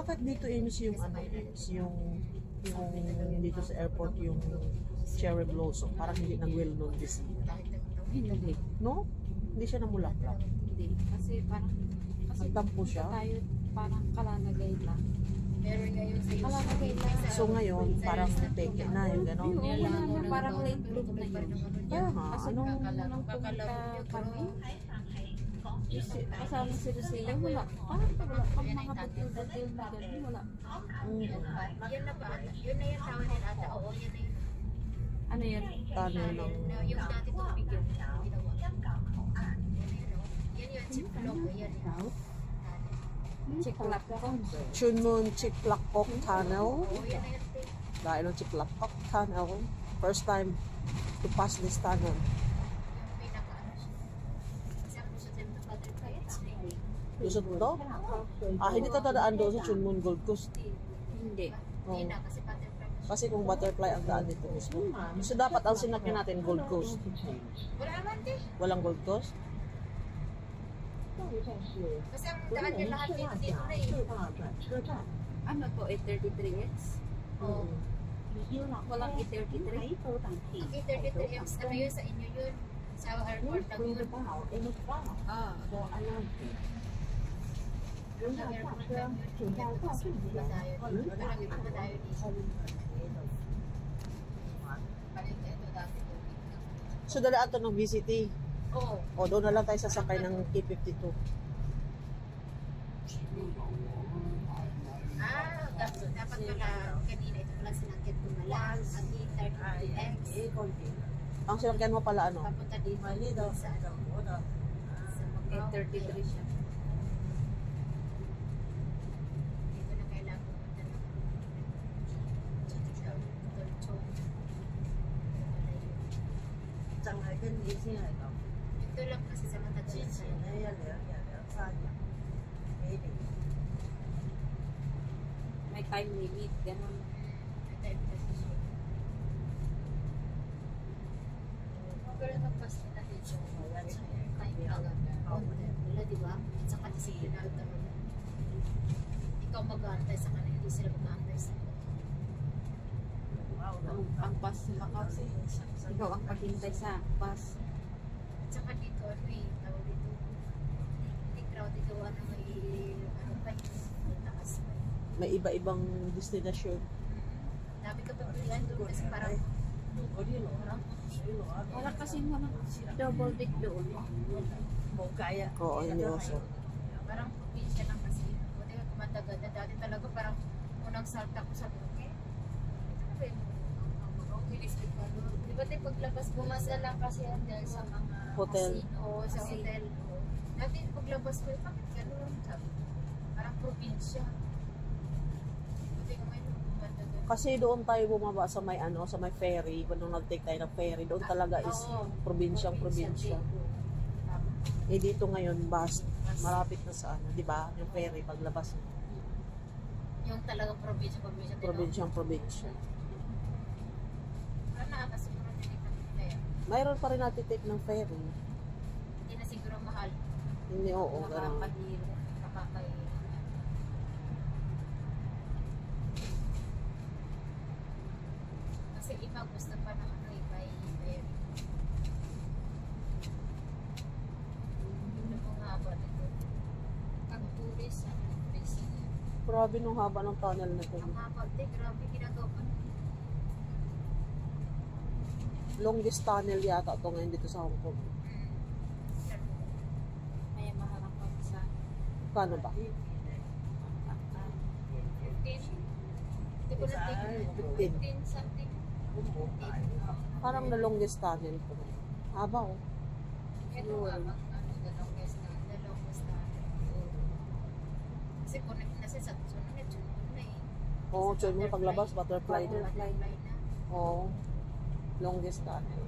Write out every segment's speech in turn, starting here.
Bakit dito inis yung ano, yung dito sa airport yung cherry blossom, parang hindi nag-well known this year. Hindi. No? Hindi siya namulaklak. Hindi. Kasi parang, Nagtampo siya? tayo parang kalalagay lang. Pero ngayon sa Kalalagay lang. So ngayon, parang peke na yung gano'n. Oo, wala na, parang late bloom na yun. Kaya nga, Kasi anong, nung pumunta kami, kasama si Lucia, wala. Parang wala pang mga butil-butil na gano'n, wala. Yun na ba? Yun na yung tawag nila ata. Oo, yun na yun. Ano yun? tano ng, Yung dati tubig yung ginawa. Yan yun, chiplok. Yan yun. Chiklap ko. Chunmun Chiplakok Tunnel. Oo, yan na yun. Dahil ng Chiplakok Tunnel. First time to pass this tunnel. Yung pinaka-ano siya. Kasi ako sa Temple Butterfly, it's really. Lusot to? Hindi ka tadaan doon sa Chunmun Gold Coast. Hindi. Hindi na, kasi butterfly na siya. Kasi kung butterfly ang daan dito mismo. So dapat ang sinakyan natin Gold Coast. Wala naman din. Walang Gold Coast? Kasi ang daan niya lahat dito na eh. Ano to, 833X? Oo. Walang 833? Okay, 33 M's. Ano yun sa inyo yun? Sa airport lang yun. Ah. Sa airport lang yun. Kasi pumadayo dito. Marami pumadayo dito. Palit ito dati tubig na. So dalaan to ng VCT. Oo. O doon na lang tayo sasakay ng K52. Dapat pala kanina ito pala sinakit ko na lang. Ang E32X. Ang sinakyan mo pala ano? Papunta dito. Sa ano? Sa Macau. 833 siya. Dito na kailangan pumunta ng Dolchong. Ito lang kasi sa matagal. May time limit, ganun. Type kasi siya. Pero nagpas nila dito. Time lang. Wala, di ba? Saka disiplinado naman. Ikaw mag-aantay sa kanila, hindi sila mag-aantay sa kanila. Ang bus sa Macau. Ikaw ang paghintay sa bus. Saka dito, ano eh, tawag dito. Hindi crowded gawa na may, ano pa may takas pa. May iba-ibang destinasyon. Dami ka pa pilihan doon kasi parang Wala kasi mga double deck doon. Oo, hindi also. parang probinsya lang kasi. Buti ka kumatagal na dati talaga parang unang salta ko sa buke. Ano ba yun? Di ba tayo paglabas bumasa lang kasi yan dahil sa mga Hotel. casino, sa hotel. Dati paglabas ko, bakit gano'n? Sabi, parang probinsya. Buti ko ngayon kumatagal. Kasi doon tayo bumaba sa may ano, sa may ferry, kung nung nag-take tayo ng ferry, doon talaga is probinsyang probinsya. Eh dito ngayon, bus, malapit na sa ano, di ba? Yung ferry, paglabas, Yung talagang probinsya. probinsyang probinsya. Parang nakakasiguro na din kami kaya. Mayroon pa rin natin take ng ferry. Hindi na siguro mahal. Hindi, oo, ganun. Nakakahiro. Nakakain. Kasi iba gusto pa ng ano iba yung hindi mo nga ba nito. Pag tourist, ano, busy. Grabe nung haba ng tunnel na ito. Ang haba, grabe ginagawa pa. Longest tunnel yata ito ngayon dito sa Hong Kong. May maharap pa sa Kano ba? 15. Hindi ko na tingin. 15 something. Parang na longest tunnel ko. Haba oh. Ito nga, the longest na. Kasi connect na siya sa sunod na eh. Oo, oh, mo paglabas, butterfly na. Butterfly na. Oo. Longest tunnel.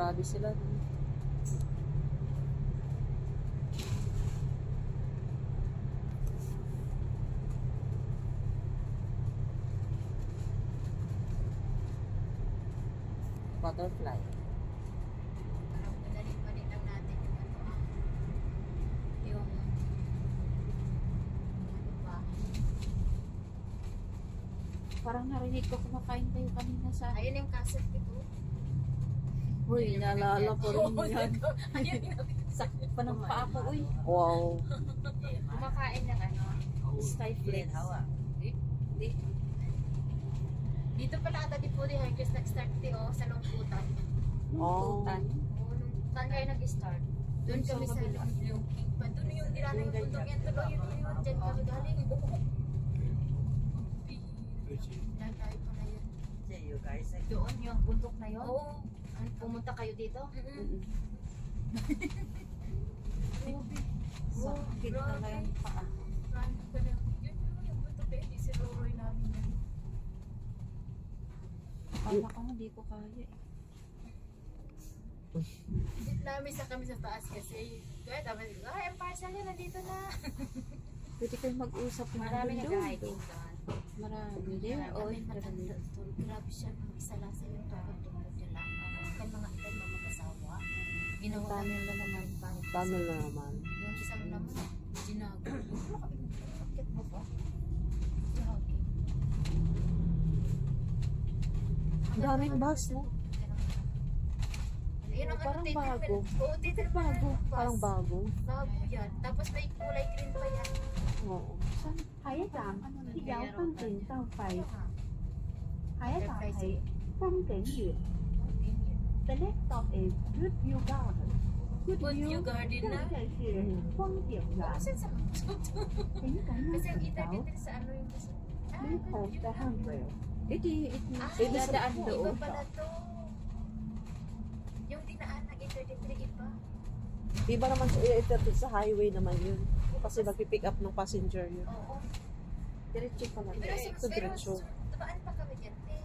Grabe sila. Butterfly. Parang pinalik-balik lang natin yung ano, yung ano ba? Parang narinig ko kumakain kayo kanina sa... Ayun yung cassette ko. Uy, naalala ko rin yan. Ayun yung Sakit pa ng paa ko, uy. Wow. kumakain ng ano. Skyflex. Dito pala ata di po di Hikers nag-start sa Lungkutan. Oh. Tutan. Oo, nung saan kayo nag-start? Doon Sa kami sa kabila. yung pa doon yung dinala yung bundok yan tuloy yun dyan kami galing. Lagay ko na yun. Doon yung bundok na yun? Oo. Pumunta kayo dito? Sakit na nga yung paa. Yun yung bundok eh. Di si Loroy namin yan. Kala ko hindi ko kaya eh. Sit namin sa kami sa taas kasi kaya tapos yung parcel niya nandito na. Pwede kayo mag-usap ng Marami bundok. nag-hiking doon. Marami din. Oh, Grabe siya, isa lang sa yung tungkol nila. Kaya mga mag-asawa. Ginawa Tamil na naman. Tamil na naman. yung isang naman, ginago. Bakit mo ba? Jogging. Ang daming bus, no? Yun ang Parang ano, bago. Oo, titir Bago. Parang bago. Bago yan. Tapos may kulay green pa yan. Oo. 下一站是由風景收費， 下一站 Enterprise. 係風景園。The next stop is Goodview Garden。 Goodview Garden 這 na. 裡是風景園， Saan sa 請緊 Kasi 握 ang 扶手 itar-itar sa ano yung kasi.，Please hold the handrail。 Dadaan Iba doon. pala to. Yung dinaan ng itar-itar iba. Iba naman sa highway naman yun. Kasi magpipick up ng passenger yun. Oo. Diretso pala. Pero Ito diretso. tumaan pa kami dyan eh.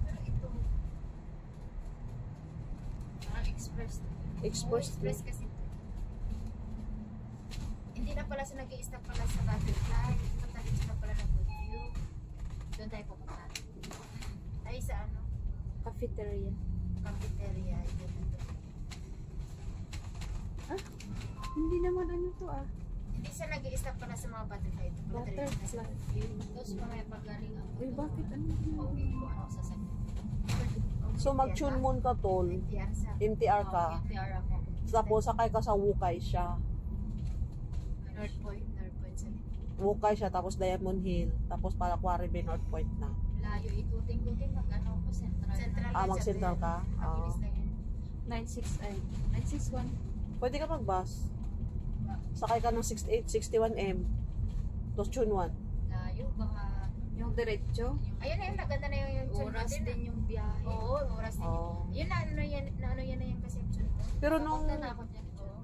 Pero ito. Parang express. Express Oo, express kasi ito. Hindi na pala siya nag-i-stop pala sa Butterfly. Patalit na pala ng Goodview. Doon tayo pupunta. Ay sa ano? Cafeteria. Cafeteria. Yun na to. Hindi naman ano to ah. Hindi siya nag-i-stop pala sa mga Butterfly. Ito pala Butterfly. Tapos mamaya pagaling ako. Uy, bakit ano? Pauwi ko ano sa sakit. So mag-tune moon ka, tol. MTR sa. MTR ka. Oo, MTR ako. Tapos sakay ka sa Wukay siya. North Point sa Wukay siya, tapos Diamond Hill. Tapos para Quarry Bay, North Point na. layo, ikuting-kuting mag-ano ko, central. Central Ah, mag-central ka? Mabilis na yun. 961. Pwede ka mag-bus. Sakay ka ng 68, 61M. Tapos tune 1. Layo, baka... Yung diretso. Ayun na yung naganda na yung tune Oras natin, din yung biyahe. Oo, oras din. Oh. Yun na ano yan na yan kasi yung tune. Pero nung Papunta na ako dyan. Oo.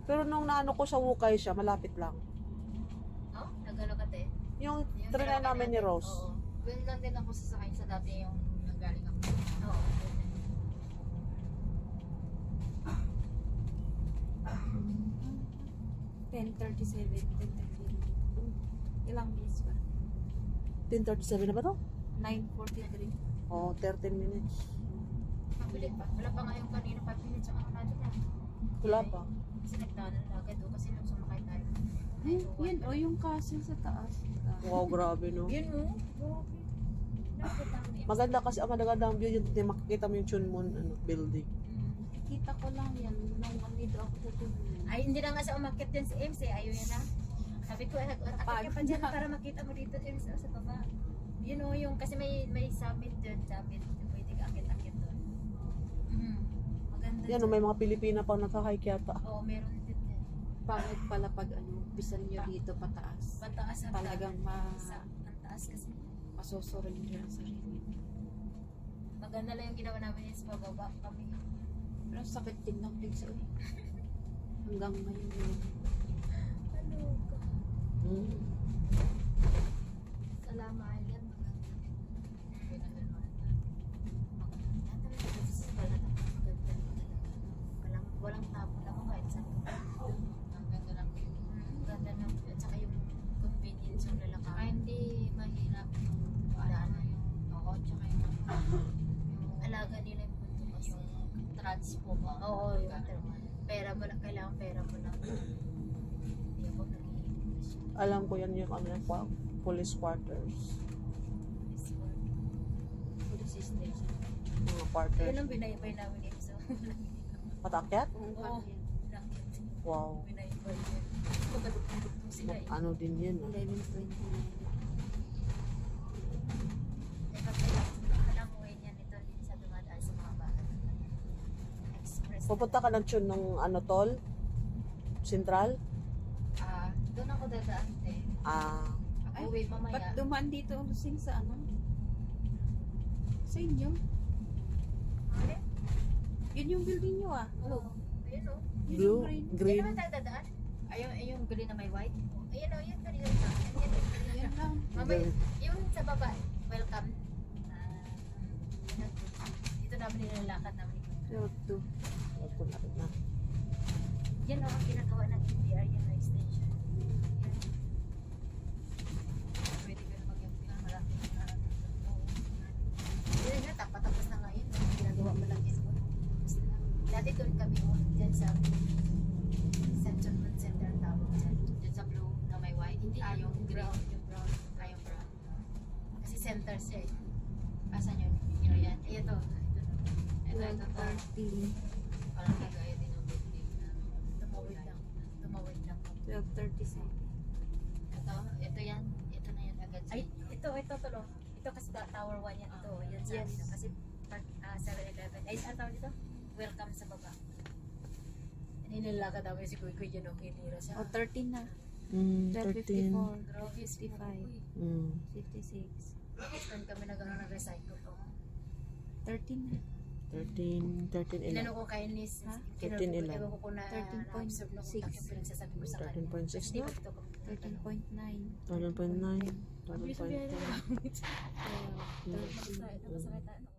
pero nung naano ko sa Wukay siya, malapit lang. Oh, nagalagat eh. Yung Yung train na dalawa namin ni natin, Rose. Oo. Doon lang din ako sasakay sa dati yung nagaling ako. Oo. 10:37. 10:37. Ilang minutes ba? 10:37 na ba to? 9:43. Oh, 13 minutes. Mabilis pa. Wala pa nga yung kanina 5 minutes ang ano natin na. Wala pa. Kasi nagtanan na agad o kasi nung sumakay tayo. Yun, o yung castle sa taas. Wow, grabe no. Yun mo? Grabe. Nakita mo na Maganda kasi ang maganda ang view yun. Makikita mo yung Chun Moon building. Nakita ko lang yan nung andito ako sa tuloy. Ay, hindi na nga siya umakit din si Ems eh. Ayaw yan na. Sabi ko, akit ka pa dyan para makita mo dito Ems sa baba. Yun o, yung kasi may summit dyan. Summit. Pwede ka akit-akit doon. Maganda Yan, may mga Pilipina pang naka-hike yata. Oo, meron din yan. Pangit pala pag ano, bisan nyo dito pataas. Pataas ang Talagang ang taas kasi. masosurrender ang sarili. Maganda lang yung ginawa namin is pababa kami. Pero sakit din ng legs eh. Hanggang ngayon yun. Ano ka? Mm. Salama Island, maganda. Maganda naman natin. Maganda. Maganda. Beach po ba? Oo, yung pera mo lang, kailangan pera mo lang. Hindi ako nag-i-English. Alam ko yan yung ano, yung police quarters. Police station. Mga quarters. Yun ang binaybay namin dito sa Patakyat? Oo. Wow. Binaybay yun. Pagkadugtong sila eh. Ano din yan, ah. 11:29. Alam mo yan ito din sa dumadaan sa mga bahay. Express. Pupunta ka ng tune ng ano, tol? Central? Doon ako dadaan eh. Ay, Ako wait mamaya. Ba't dumaan dito Lusing sa ano? Sa inyo? Ano? Yun yung building nyo ah. Oo. Ayun o. Yun Blue? yung green. Yan Green? naman tayo dadaan. Yung bili na may white. Ayun o, yun kanina na. Yan lang. Mamaya, yung sa baba, welcome. Dito namin nilalakad namin. 12:02. Ito na rin na. Yan o, ang ginagawa ng NDR, yan na extension. Yan. Pwede ka na mag-yung malaki na. Yan nga, tapos na ngayon. Ginagawa mo lang is dati doon kami dyan sa Central Center Tower dyan. Dyan sa blue na may white. Hindi, yung brown. Yung brown. Yung brown. Kasi center siya eh. Asan yun? Yun yan. Ito. Ito. Ito. 12:30. Parang kagaya din ng building na tumawid lang. Tumawid lang. 12:37. Ito yan. Ito na yan agad. Ay, ito tulo. Ito kasi Tower 1 yan. Ito, yan sa amin. Kasi 7-Eleven. Ay, ano tawag dito? Welcome sa baba. Nilalakad namin si Kuy Kuy dyan. Hinira siya. O, 13 na. 13. 12:54. Grabe, 55. 56. Doon kami nag-recycle ko. 13 na. 13 Inano 11. ko kay Nis. Ha? 13 Ewan ko kung na 13.6. na-observe na kung yung pinagsasabi mo sa kanya. 13.6 Hindi na? ko ito. 13.9. 12.9. 12.10. 12. 13. Masakit tayo.